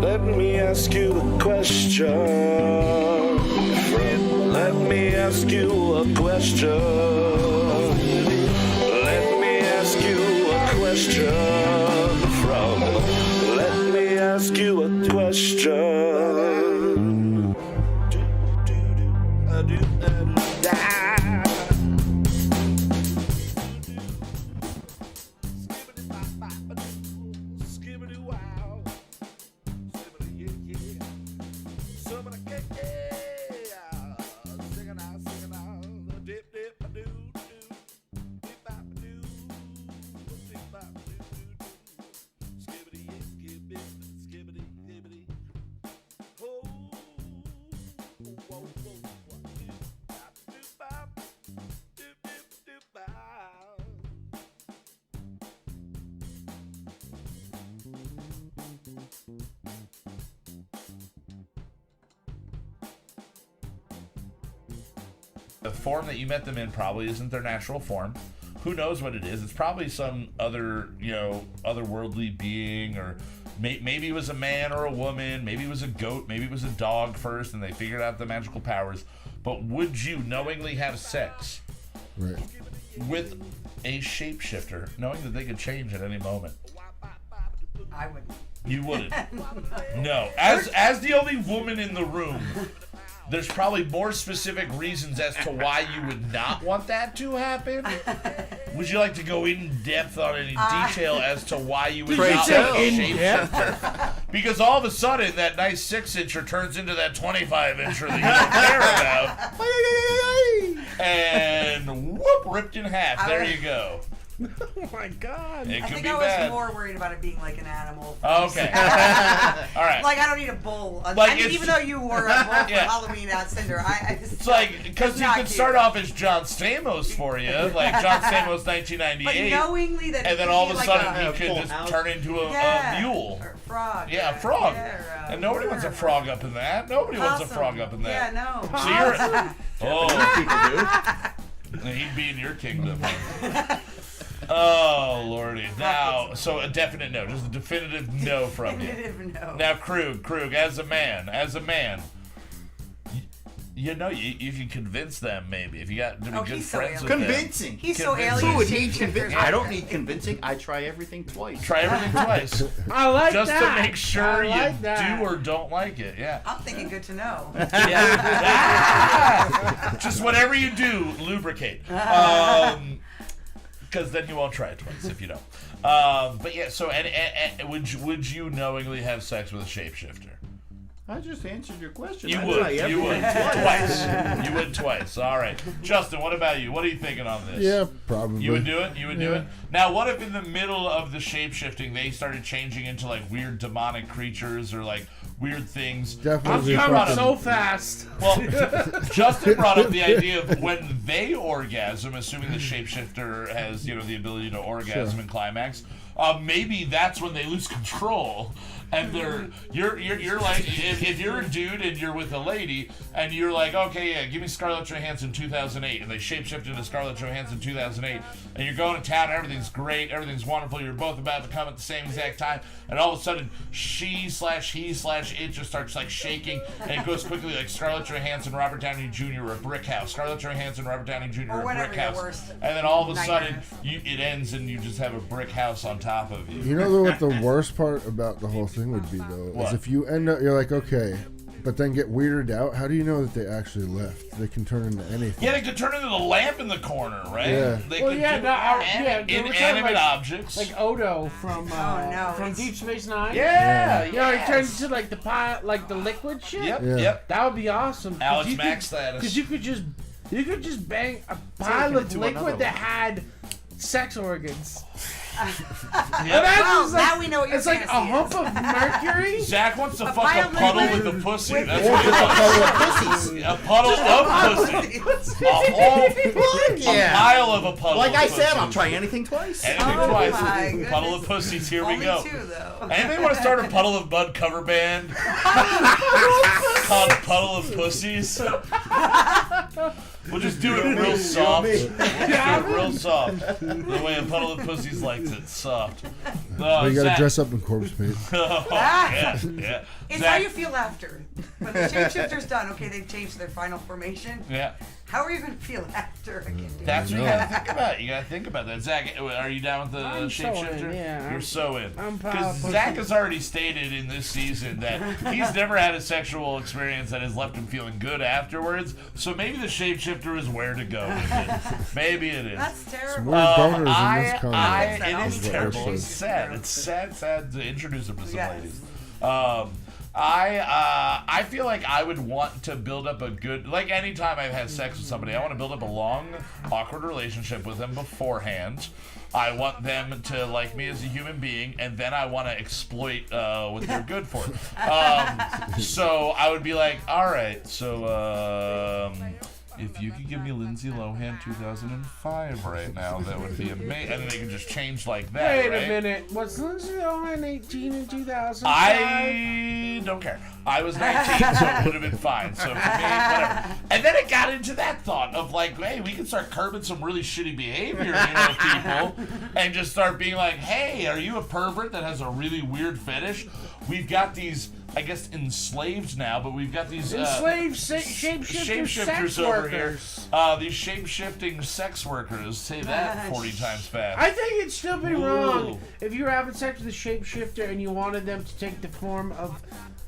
Let me ask you a question. Let me ask you a question. Let me ask you a question. Let me ask you a question. The form that you met them in probably isn't their natural form. Who knows what it is? It's probably some other, otherworldly being, or maybe it was a man or a woman, maybe it was a goat, maybe it was a dog first, and they figured out the magical powers. But would you knowingly have sex with a shapeshifter, knowing that they could change at any moment? I wouldn't. You wouldn't? No. As the only woman in the room, there's probably more specific reasons as to why you would not want that to happen. Would you like to go in depth on any detail as to why you would not want a shapeshifter? Because all of a sudden, that nice 6-incher turns into that 25-incher that you don't care about. And whoop, ripped in half. There you go. Oh my God! I think I was more worried about it being like an animal. Okay. All right. Like I don't need a bull. Like even though you wore a bull for Halloween at Cinder, I just, it's like because you could start off as John Stamos for you, like John Stamos 1998, but knowingly that, and then all of a sudden he could just turn into a mule. Or a frog. Yeah, a frog. Yeah, and nobody wants a frog up in that. Nobody wants a frog up in that. Yeah, no. So you're he'd be in your kingdom. Oh, Lordy. Now, so a definite no. Just a definitive no from you. Definitive no. Now, Krug, as a man, you can convince them maybe if you got to be good friends with them. Convincing. He's so alien. Who would need convincing? I don't need convincing. I try everything twice. I like just that. to make sure like you that. do or don't like it. Yeah. I'm thinking good to know. Yeah. Just whatever you do, lubricate. Because then you won't try it twice if you don't. But yeah, so and would you knowingly have sex with a shapeshifter? I just answered your question. You would twice. You would twice. All right, Justin. What about you? What are you thinking on this? Yeah, probably. You would do it. You would do it. Now, what if in the middle of the shapeshifting they started changing into like weird demonic creatures or like weird things? Definitely. I'm coming so fast. Well, Justin brought up the idea of when they orgasm, assuming the shapeshifter has the ability to orgasm and climax. Maybe that's when they lose control. And you're like, if you're a dude and you're with a lady and you're like, okay, yeah, give me Scarlett Johansson 2008, and they shapeshift into Scarlett Johansson 2008, and you're going to town, everything's great, everything's wonderful, you're both about to come at the same exact time, and all of a sudden she/he/it just starts like shaking, and it goes quickly like Scarlett Johansson, Robert Downey Jr. or a brick house, Scarlett Johansson, Robert Downey Jr. or a brick house, and then all of a sudden it ends and you just have a brick house on top of you. You know what the worst part about the whole thing would be though? Is if you end up, you're like, okay, but then get weirded out. How do you know that they actually left? They can turn into anything. Yeah, they could turn into the lamp in the corner, right? Yeah. They could inanimate objects. Like Odo from Deep Space Nine. Yeah, he turns into like the pie, like the liquid shit. Yep. That would be awesome. Alex Max status. Because you could just bang a pile of liquid that had sex organs. Well, now we know what your It's like a hump of mercury. Zach wants to fuck a puddle with a pussy. That's Or what just a he puddle wants. of pussies. A puddle of pussy. A pile of a puddle. Like of I said, pussies. I'll try anything twice. Anything Oh twice. my goodness. Puddle of pussies. Here we Only go. 2 though. Anybody want to start a Puddle of Bud cover band called Puddle of Pussies? We'll just do it real soft. We'll just do it real soft. The way a puddle of pussies likes it, soft. But you gotta Zach. dress up in corpse paint. Yeah, yeah. It's Zach. how you feel after. When the shapeshifter's done, okay, they've changed their final formation. Yeah. How are you going to feel after? That's what you gotta think about. You gotta think about that. Zach, are you down with the I'm so in, shapeshifter? yeah. You're so in. I'm Because powerful. Zach has already stated in this season that he's never had a sexual experience that has left him feeling good afterwards. So maybe the shapeshifter is where to go with it. Maybe it is. That's terrible. More donors in this it comment. is is what terrible. we're It's saying. sad. It's sad to introduce him to some Yes. ladies. I feel like I would want to build up a good, like anytime I've had sex with somebody, I want to build up a long, awkward relationship with them beforehand. I want them to like me as a human being, and then I want to exploit what they're good for. So I would be like, all right, so if you could give me Lindsay Lohan 2005 right now, that would be amazing. And then they can just change like that. Wait right? a minute. Was Lindsay Lohan 18 in 2005? I don't care. I was 19, so it would have been fine. So for me, whatever. And then it got into that thought of like, hey, we can start curbing some really shitty behavior, people, and just start being like, hey, are you a pervert that has a really weird fetish? We've got these, I guess, enslaved now, but we've got these Enslaved shapeshifter sex over workers. here. These shape-shifting sex workers. Say that 40 times fast. I think it'd still be Ooh. wrong if you were having sex with a shapeshifter and you wanted them to take the form of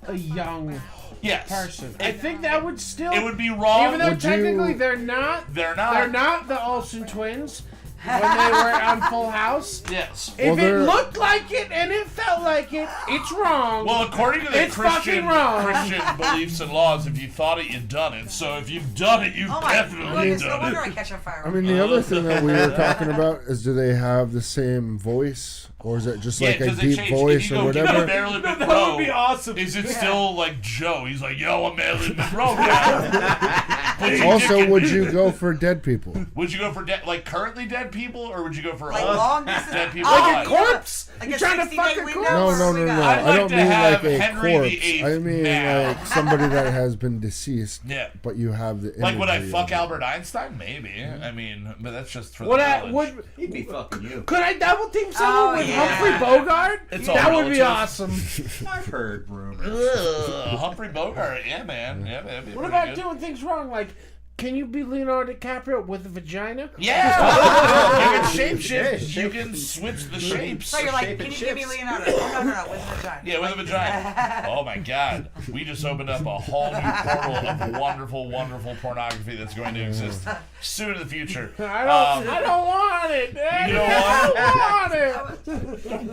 a young yes. person. I think that would still. It would be wrong. Even though Would technically you- they're not. They're not. They're not the Olsen twins when they were on Full House. Yes. If Well, it they're- looked like it and it felt like it, it's wrong. Well, according to the It's fucking wrong. Christian beliefs and laws, if you thought it, you've done it. So if you've done it, you've Oh my definitely goodness, no done wonder it. I catch on fire. I mean, the other thing that we were talking about is, do they have the same voice, or is it just like a does it deep change? voice If you or go, give me whatever? Marilyn that Monroe, would be awesome. Is it still like Joe? He's like, yo, I'm Marilyn Monroe now. Put your Also, dick in would me. you go for dead people? Would you go for like currently dead people, or would you go for Like long distance. dead people? Oh, alive? yeah. corpse? Like You're a trying to 60-day fuck a window? corpse? No, What no, we no, got? no. I'd I like don't to mean have like a Henry corpse. VIII I mean now. like somebody that has been deceased. Yeah. But you have the Like, would I imagery fuck of it. Albert Einstein? Maybe. I mean, but that's just for Would the I? knowledge. Would He'd be fucking you. could I double team someone Oh, with yeah. Humphrey Bogart? It's all That would be relative. awesome. I've heard rumors. Ugh, Humphrey Bogart, yeah, man. Yeah, that'd be What pretty about good. doing things wrong? Like, can you be Leonardo DiCaprio with a vagina? Yeah! You can shapeshift. You can switch the shapes. So you're like, Shape can and you give me shifts. Leonardo? Oh, no, with a vagina. Yeah, with a vagina. Oh my god. We just opened up a whole new portal of wonderful, wonderful pornography that's going to exist soon in the future. I don't want it. You don't want it? I don't want it.